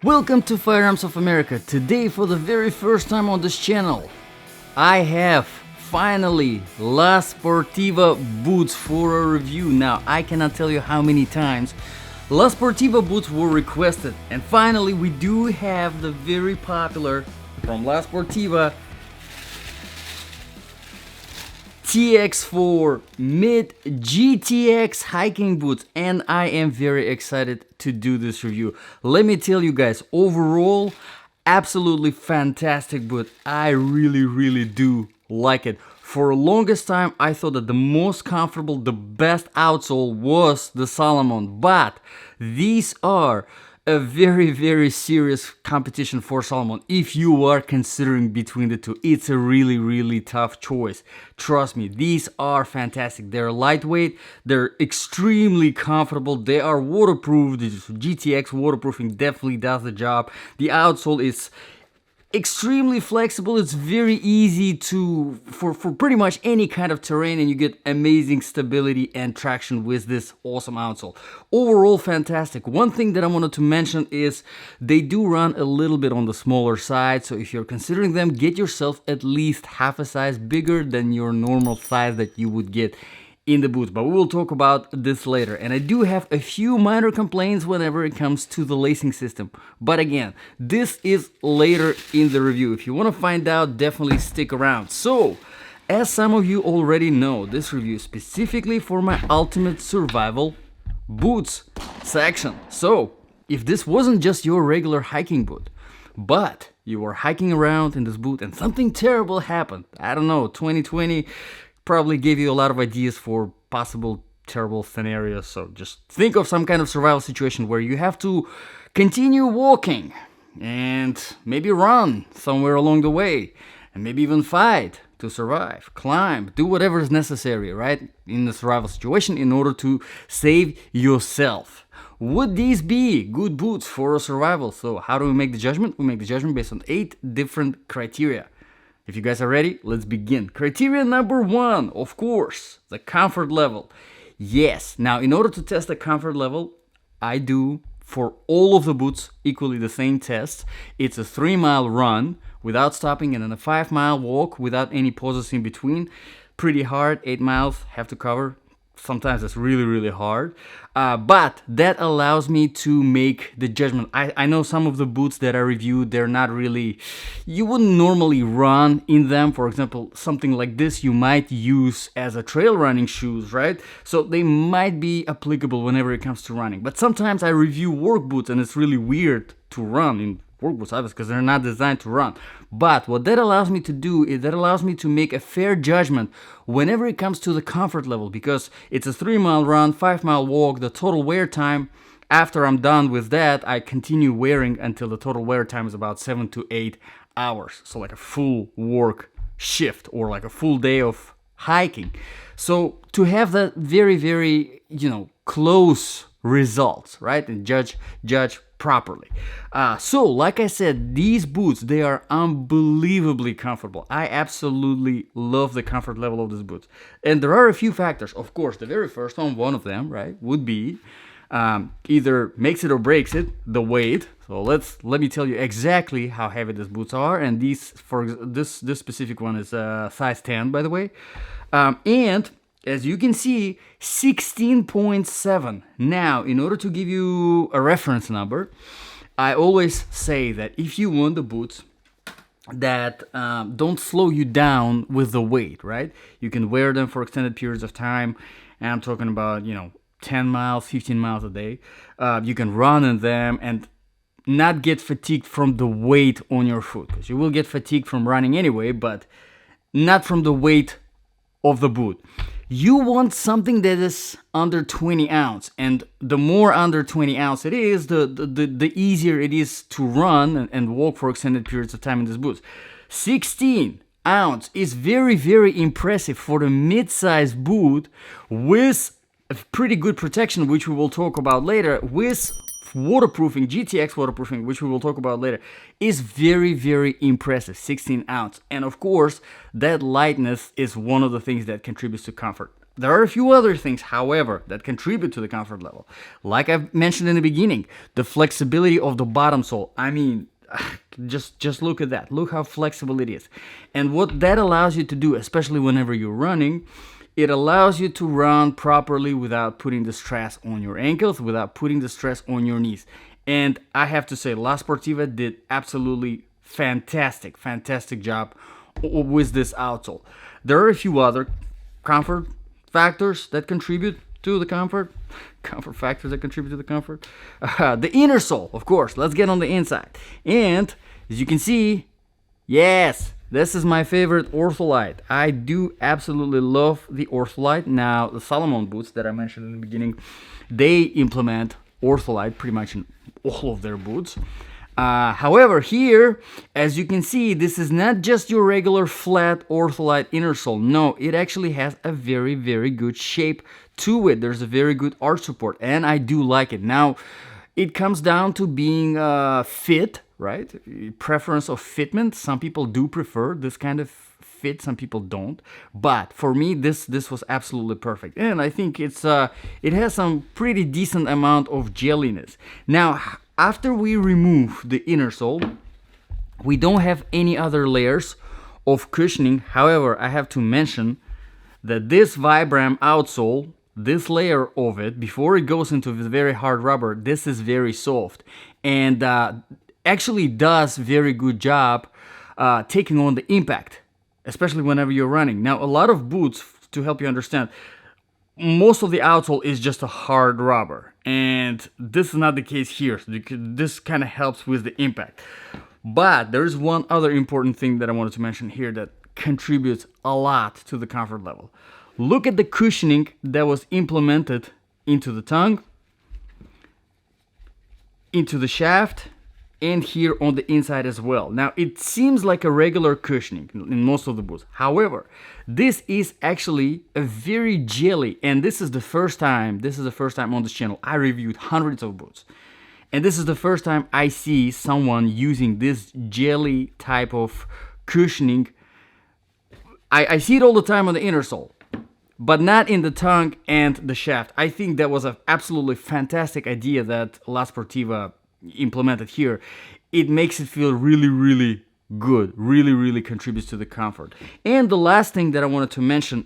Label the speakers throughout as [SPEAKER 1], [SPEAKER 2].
[SPEAKER 1] Welcome to Firearms of America. Today, for the very first time on this channel, I have finally La Sportiva boots for a review. Now, I cannot tell you how many times La Sportiva boots were requested, and finally we do have the very popular from La Sportiva TX4 mid GTX hiking boots, and I am very excited to do this review. Let me tell you guys, overall, absolutely fantastic boot. I really do like it. For the longest time, I thought that the most comfortable, the best outsole was the Salomon, but these are a very serious competition for Salomon. If you are considering between the two, it's a really tough choice. Trust me, these are fantastic. They're lightweight, they're extremely comfortable, they are waterproof. The GTX waterproofing definitely does the job. The outsole is extremely flexible. It's very easy to for pretty much any kind of terrain, and you get amazing stability and traction with this awesome outsole. Overall, fantastic. One thing that I wanted to mention is they do run a little bit on the smaller side, so if you're considering them, get yourself at least half a size bigger than your normal size that you would get in the boots, but we will talk about this later. And I do have a few minor complaints whenever it comes to the lacing system, but again, this is later in the review. If you want to find out, definitely stick around. So, as some of you already know, this review is specifically for my ultimate survival boots section. So, if this wasn't just your regular hiking boot, but you were hiking around in this boot and something terrible happened, I don't know, 2020 probably gave you a lot of ideas for possible terrible scenarios. So just think of some kind of survival situation where you have to continue walking and maybe run somewhere along the way, and maybe even fight to survive, climb, do whatever is necessary, right, in the survival situation in order to save yourself. Would these be good boots for a survival? So how do we make the judgment? We make the judgment based on 8 different criteria. If you guys are ready, let's begin. Criteria number 1, of course, the comfort level. Yes, now in order to test the comfort level, I do for all of the boots equally the same test. It's a 3-mile run without stopping, and then a 5-mile walk without any pauses in between. Pretty hard, 8 miles have to cover. Sometimes it's really hard, but that allows me to make the judgment. I know some of the boots that I reviewed, they're not really, you wouldn't normally run in them. For example, something like this you might use as a trail running shoes, right? So they might be applicable whenever it comes to running. But sometimes I review work boots and it's really weird to run in work boots, obviously, because they're not designed to run. But what that allows me to do is that allows me to make a fair judgment whenever it comes to the comfort level, because it's a 3-mile run, 5-mile walk. The total wear time after I'm done with that, I continue wearing until the total wear time is about 7 to 8 hours. So like a full work shift or like a full day of hiking. So to have that very close results, right, and judge properly. So like I said, these boots, they are unbelievably comfortable. I absolutely love the comfort level of these boots, and there are a few factors. Of course, the very first one of them, right, would be either makes it or breaks it, the weight. So let me tell you exactly how heavy these boots are, and these, for this specific one is size 10, by the way, and as you can see, 16.7. Now, in order to give you a reference number, I always say that if you want the boots that don't slow you down with the weight, right? You can wear them for extended periods of time, and I'm talking about, 10 miles, 15 miles a day. You can run in them and not get fatigued from the weight on your foot, because you will get fatigued from running anyway, but not from the weight of the boot. You want something that is under 20 ounce, and the more under 20 ounce it is, the easier it is to run and walk for extended periods of time in these boots. 16 ounce is very impressive for the mid-size boot with a pretty good protection, which we will talk about later, with waterproofing, GTX waterproofing, which we will talk about later, is very impressive. 16 ounce. And of course, that lightness is one of the things that contributes to comfort. there are a few other things, however, that contribute to the comfort level. Like I mentioned in the beginning, the flexibility of the bottom sole. I mean, just look at that. Look how flexible it is. And what that allows you to do, especially whenever you're running, it allows you to run properly without putting the stress on your ankles, without putting the stress on your knees. And I have to say, La Sportiva did absolutely fantastic job with this outsole. There are a few other comfort factors that contribute to the comfort. Comfort factors that contribute to the comfort. The inner sole, of course. Let's get on the inside. And as you can see, yes, this is my favorite Ortholite. I do absolutely love the Ortholite. Now, the Salomon boots that I mentioned in the beginning, they implement Ortholite pretty much in all of their boots. However, here, as you can see, this is not just your regular flat Ortholite inner sole. No, it actually has a very, very good shape to it. There's a very good arch support, and I do like it. Now, it comes down to being fit, right? Preference of fitment. Some people do prefer this kind of fit, some people don't. But for me, this was absolutely perfect, and I think it has some pretty decent amount of jelliness. Now, after we remove the inner sole, we don't have any other layers of cushioning. However, I have to mention that this Vibram outsole, this layer of it, before it goes into the very hard rubber, this is very soft and actually does very good job taking on the impact, especially whenever you're running. Now, a lot of boots, to help you understand, most of the outsole is just a hard rubber, and this is not the case here. So this kind of helps with the impact. But there's one other important thing that I wanted to mention here that contributes a lot to the comfort level. Look at the cushioning that was implemented into the tongue, into the shaft, and here on the inside as well. Now, it seems like a regular cushioning in most of the boots. However, this is actually a very jelly, and this is the first time on this channel. I reviewed hundreds of boots, and this is the first time I see someone using this jelly type of cushioning. I see it all the time on the inner sole, but not in the tongue and the shaft. I think that was an absolutely fantastic idea that La Sportiva implemented here. It makes it feel really, really good, really contributes to the comfort. And the last thing that I wanted to mention,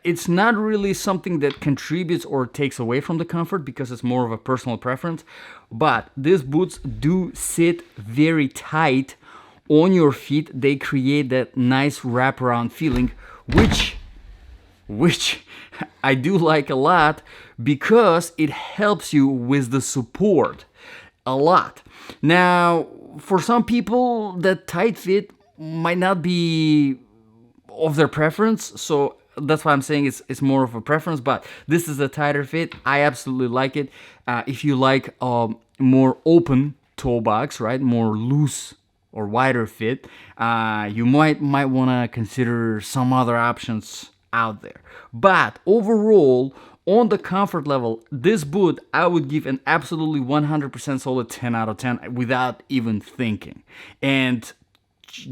[SPEAKER 1] it's not really something that contributes or takes away from the comfort because it's more of a personal preference, but these boots do sit very tight on your feet. They create that nice wraparound feeling, which I do like a lot because it helps you with the support a lot. Now, for some people, that tight fit might not be of their preference, so that's why I'm saying it's more of a preference, but this is a tighter fit. I absolutely like it. If you like more open toe box, right, more loose or wider fit, you might want to consider some other options out there. But overall, on the comfort level, this boot, I would give an absolutely 100% solid 10 out of 10 without even thinking. And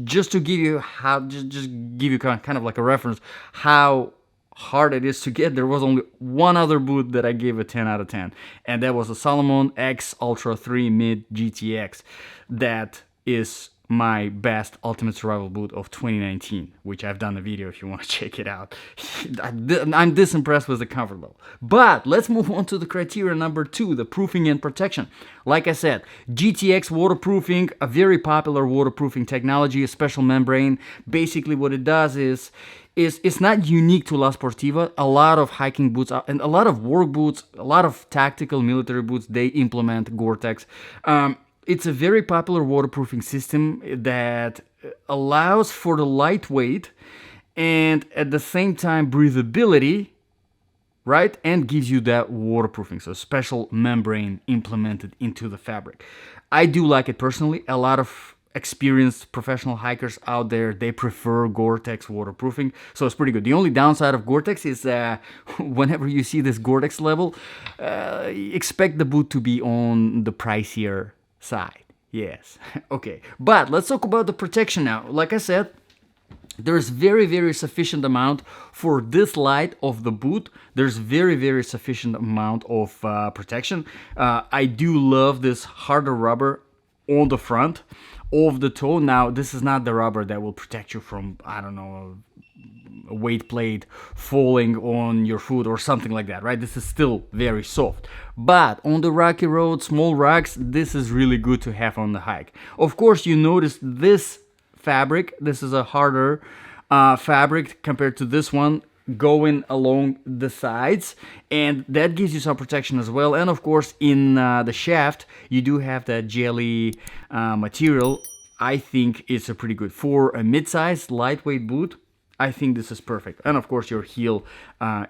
[SPEAKER 1] just to give you just give you kind of like a reference how hard it is to get, there was only one other boot that I gave a 10 out of 10, and that was a Salomon X Ultra 3 Mid GTX. That is my best ultimate survival boot of 2019, which I've done a video if you want to check it out. I'm this impressed with the comfort level. But let's move on to the criteria number 2, the proofing and protection. Like I said, GTX waterproofing, a very popular waterproofing technology, a special membrane. Basically what it does is it's not unique to La Sportiva. A lot of hiking boots and a lot of work boots, a lot of tactical military boots, they implement Gore-Tex. It's a very popular waterproofing system that allows for the lightweight and at the same time breathability, right? And gives you that waterproofing, so special membrane implemented into the fabric. I do like it personally. A lot of experienced professional hikers out there, they prefer Gore-Tex waterproofing, so it's pretty good. The only downside of Gore-Tex is whenever you see this Gore-Tex level, expect the boot to be on the pricier side. Yes. Okay, but let's talk about the protection now. Like I said, There's very sufficient amount for this light of the boot. There's very sufficient amount of protection. I do love this harder rubber on the front of the toe. Now, this is not the rubber that will protect you from, I don't know, a weight plate falling on your foot or something like that, right? This is still very soft. But on the rocky road, small rocks, this is really good to have on the hike. Of course, you notice this fabric. This is a harder fabric compared to this one going along the sides, and that gives you some protection as well. And of course, in the shaft, you do have that jelly material. I think it's a pretty good for a mid-sized lightweight boot. I think this is perfect. And of course, your heel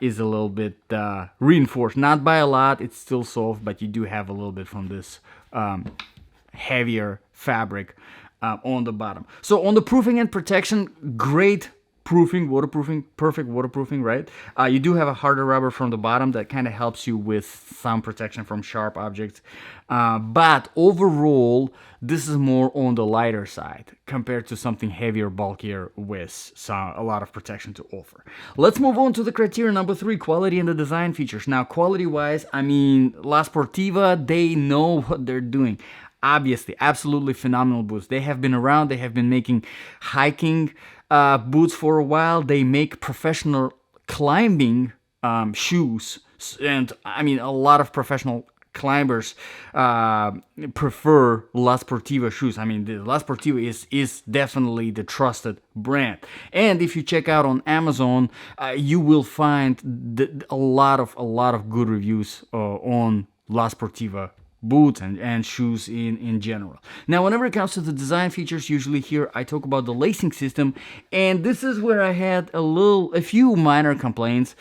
[SPEAKER 1] is a little bit reinforced, not by a lot. It's still soft, but you do have a little bit from this heavier fabric on the bottom. So on the proofing and protection, great proofing, waterproofing, perfect waterproofing, right? You do have a harder rubber from the bottom that kind of helps you with some protection from sharp objects. But overall, this is more on the lighter side compared to something heavier, bulkier with a lot of protection to offer. Let's move on to the criteria number 3, quality and the design features. Now, quality-wise, I mean, La Sportiva, they know what they're doing. Obviously, absolutely phenomenal boots. They have been around. They have been making hiking boots for a while. They make professional climbing shoes, and I mean, a lot of professional climbers prefer La Sportiva shoes. I mean, the La Sportiva is definitely the trusted brand. And if you check out on Amazon, you will find a lot of good reviews on La Sportiva boots and shoes in general. Now, whenever it comes to the design features, usually here I talk about the lacing system, and this is where I had a few minor complaints.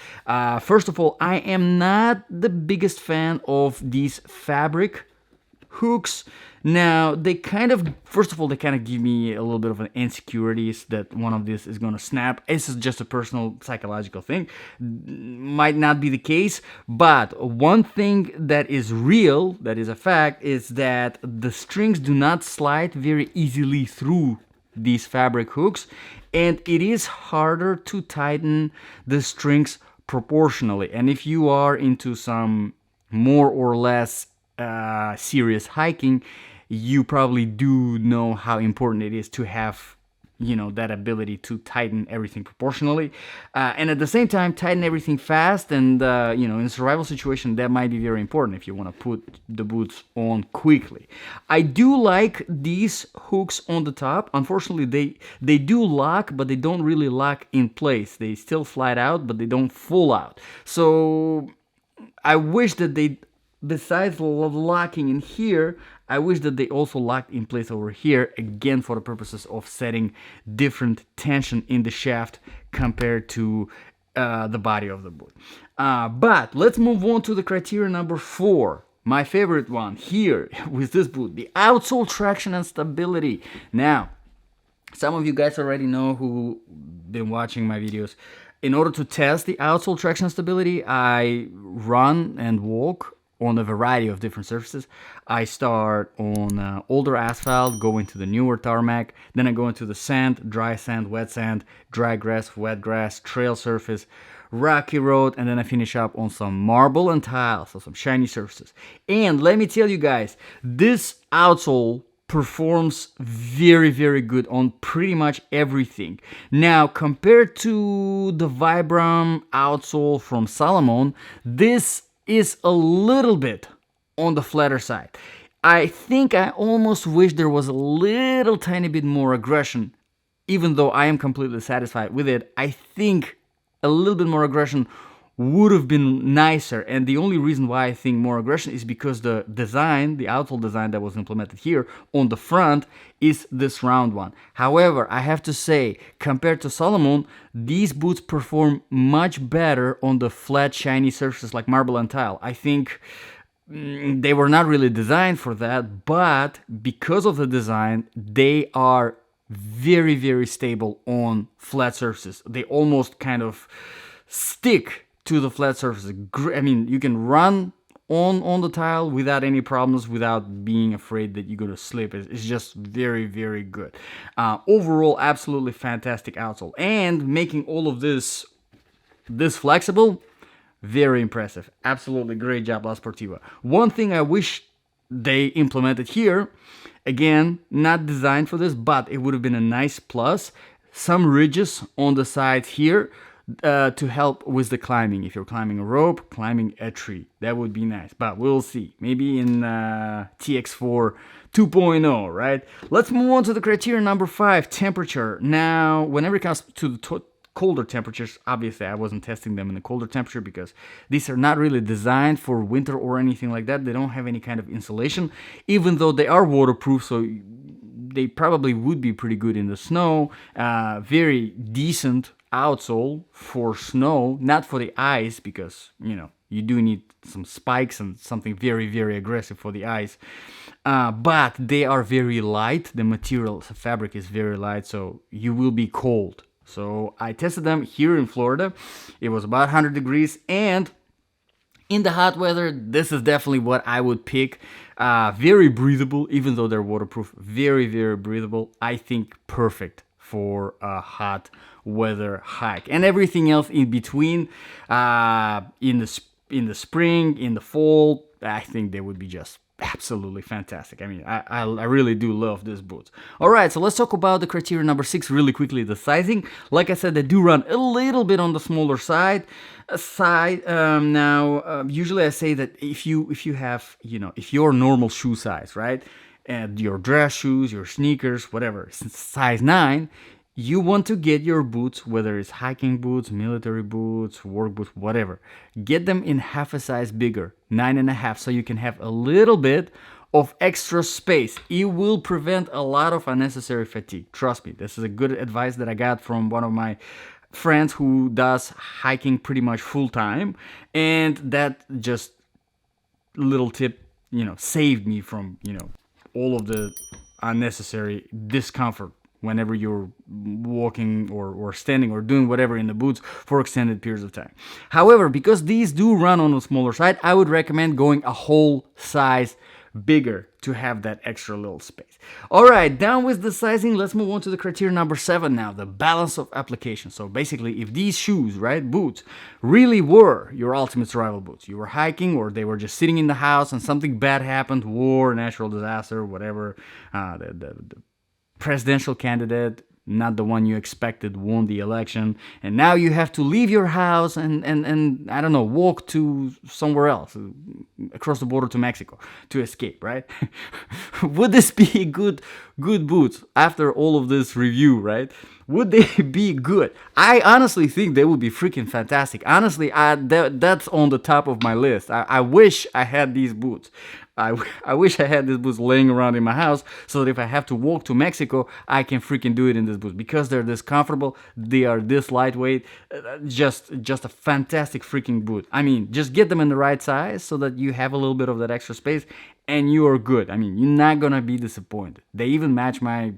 [SPEAKER 1] First of all, I am not the biggest fan of these fabric hooks. Now, they kind of give me a little bit of an insecurities that one of these is going to snap. This is just a personal psychological thing. Might not be the case, but one thing that is real, that is a fact, is that the strings do not slide very easily through these fabric hooks, and it is harder to tighten the strings proportionally. And if you are into some more or less serious hiking, you probably do know how important it is to have, that ability to tighten everything proportionally, and at the same time tighten everything fast. And in a survival situation, that might be very important if you want to put the boots on quickly. I do like these hooks on the top. Unfortunately, they do lock, but they don't really lock in place. They still slide out, but they don't full out. So I wish that they, besides locking in here, I wish that they also locked in place over here, again for the purposes of setting different tension in the shaft compared to the body of the boot. But let's move on to the criteria number 4. My favorite one here with this boot, the outsole traction and stability. Now, some of you guys already know who been watching my videos. In order to test the outsole traction and stability, I run and walk on a variety of different surfaces. I start on older asphalt, go into the newer tarmac, then I go into the sand, dry sand, wet sand, dry grass, wet grass, trail surface, rocky road, and then I finish up on some marble and tile, so some shiny surfaces. And let me tell you guys, this outsole performs very good on pretty much everything. Now, compared to the Vibram outsole from Salomon, this is a little bit on the flatter side. I think I almost wish there was a little tiny bit more aggression. Even though I am completely satisfied with it, I think a little bit more aggression would have been nicer. And the only reason why I think more aggression is because the design, the outsole design that was implemented here on the front, is this round one. However, I have to say, compared to Salomon, these boots perform much better on the flat, shiny surfaces like marble and tile. I think they were not really designed for that, but because of the design, they are very stable on flat surfaces. They almost kind of stick to the flat surfaces. I mean, you can run on the tile without any problems, without being afraid that you're gonna slip. It's just very, very good. Overall, absolutely fantastic outsole, and making all of this flexible, very impressive. Absolutely great job, La Sportiva. One thing I wish they implemented here, again, not designed for this, but it would have been a nice plus, some ridges on the sides here to help with the climbing. If you're climbing a rope, climbing a tree, that would be nice. But we'll see. Maybe in TX4 2.0, right? Let's move on to the criteria number 5, temperature. Now, whenever it comes to the colder temperatures, obviously I wasn't testing them in the colder temperature because these are not really designed for winter or anything like that. They don't have any kind of insulation, even though they are waterproof, so they probably would be pretty good in the snow. Very decent outsole for snow, not for the ice, because you do need some spikes and something very, very aggressive for the ice. But they are very light. The material, the fabric is very light, so you will be cold. So I tested them here in Florida. It was about 100 degrees, and in the hot weather, this is definitely what I would pick. Very breathable, even though they're waterproof. Very, very breathable. I think perfect for a hot weather hike, and everything else in between. In the spring, in the fall, I think they would be just absolutely fantastic. I mean, I really do love this boot. All right, so let's talk about the criteria number 6 really quickly. The sizing, like I said, they do run a little bit on the smaller side. Usually I say that if you have, if your normal shoe size, right, and your dress shoes, your sneakers, whatever, size 9, you want to get your boots, whether it's hiking boots, military boots, work boots, whatever, get them in half a size bigger, 9.5, so you can have a little bit of extra space. It will prevent a lot of unnecessary fatigue. Trust me, this is a good advice that I got from one of my friends who does hiking pretty much full time, and that just little tip, saved me from, all of the unnecessary discomfort whenever you're walking or standing or doing whatever in the boots for extended periods of time. However, because these do run on the smaller side, I would recommend going a whole size bigger to have that extra little space. All right, down with the sizing. Let's move on to the criteria number 7 now, the balance of application. So basically, if these shoes, right, boots, really were your ultimate survival boots, you were hiking or they were just sitting in the house and something bad happened, war, natural disaster, whatever, the presidential candidate, not the one you expected, won the election, and now you have to leave your house and I don't know, walk to somewhere else, across the border to Mexico to escape, right? Would this be good boots after all of this review, right? Would they be good? I honestly think they would be freaking fantastic. Honestly, that's on the top of my list. I wish I had these boots. I wish I had these boots laying around in my house so that if I have to walk to Mexico, I can freaking do it in these boots because they're this comfortable, they are this lightweight, just a fantastic freaking boot. I mean, just get them in the right size so that you have a little bit of that extra space and you are good. I mean, you're not gonna be disappointed. They even match my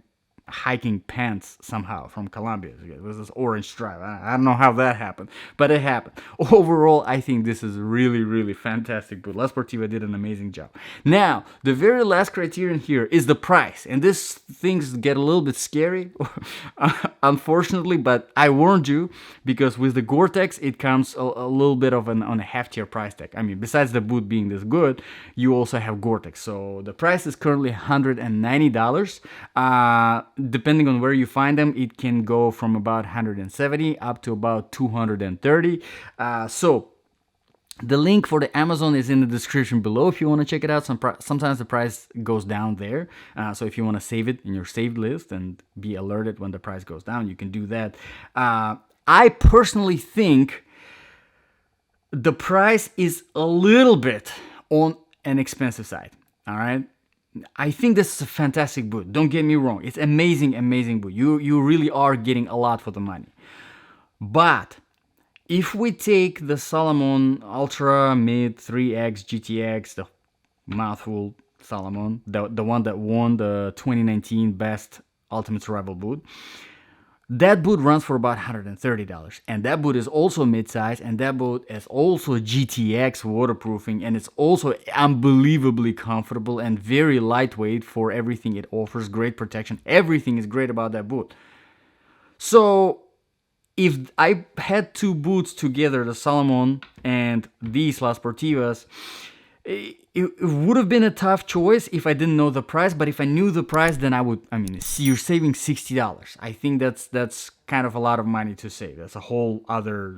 [SPEAKER 1] hiking pants somehow from Colombia. It was this orange stripe. I don't know how that happened, but it happened. Overall, I think this is really, really fantastic boot. La Sportiva did an amazing job. Now, the very last criterion here is the price, and this things get a little bit scary, unfortunately, but I warned you because with the Gore-Tex, it comes a little bit of on a heftier price tag. I mean, besides the boot being this good, you also have Gore-Tex. So the price is currently $190. Depending on where you find them, it can go from about 170 up to about 230. So the link for the Amazon is in the description below if you want to check it out. Sometimes the price goes down there. So if you want to save it in your saved list and be alerted when the price goes down, you can do that. I personally think the price is a little bit on an expensive side. All right. I think this is a fantastic boot. Don't get me wrong. It's amazing, amazing boot. You really are getting a lot for the money. But if we take the Salomon Ultra Mid 3X GTX, the mouthful Salomon, the one that won the 2019 Best Ultimate Survival Boot, That boot runs for about $130, and that boot is also mid-size, and that boot is also GTX waterproofing, and it's also unbelievably comfortable and very lightweight for everything it offers. Great protection. Everything is great about that boot. So if I had two boots together, the Salomon and these La Sportivas, it would have been a tough choice if I didn't know the price, but if I knew the price, then I would, I mean, see, you're saving $60. I think that's kind of a lot of money to save. That's a whole other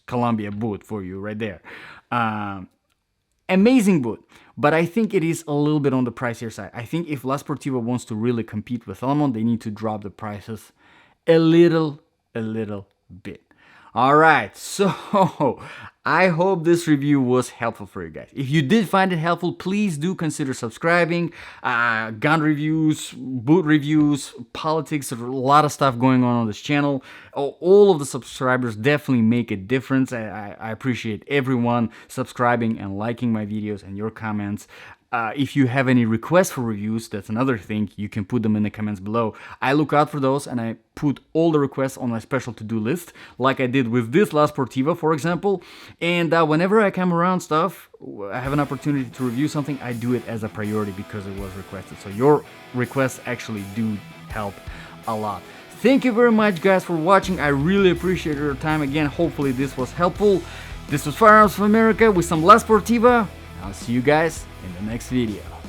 [SPEAKER 1] Columbia boot for you right there. Amazing boot, but I think it is a little bit on the pricier side. I think if La Sportiva wants to really compete with Salomon, they need to drop the prices a little bit. All right, so I hope this review was helpful for you guys. If you did find it helpful, please do consider subscribing. Gun reviews, boot reviews, politics, a lot of stuff going on this channel. All of the subscribers definitely make a difference. I appreciate everyone subscribing and liking my videos and your comments. If you have any requests for reviews, that's another thing. You can put them in the comments below. I look out for those and I put all the requests on my special to-do list, like I did with this La Sportiva, for example. And whenever I come around stuff, I have an opportunity to review something, I do it as a priority because it was requested. So your requests actually do help a lot. Thank you very much, guys, for watching. I really appreciate your time. Again, hopefully this was helpful. This was Firearms of America with some La Sportiva. I'll see you guys in the next video.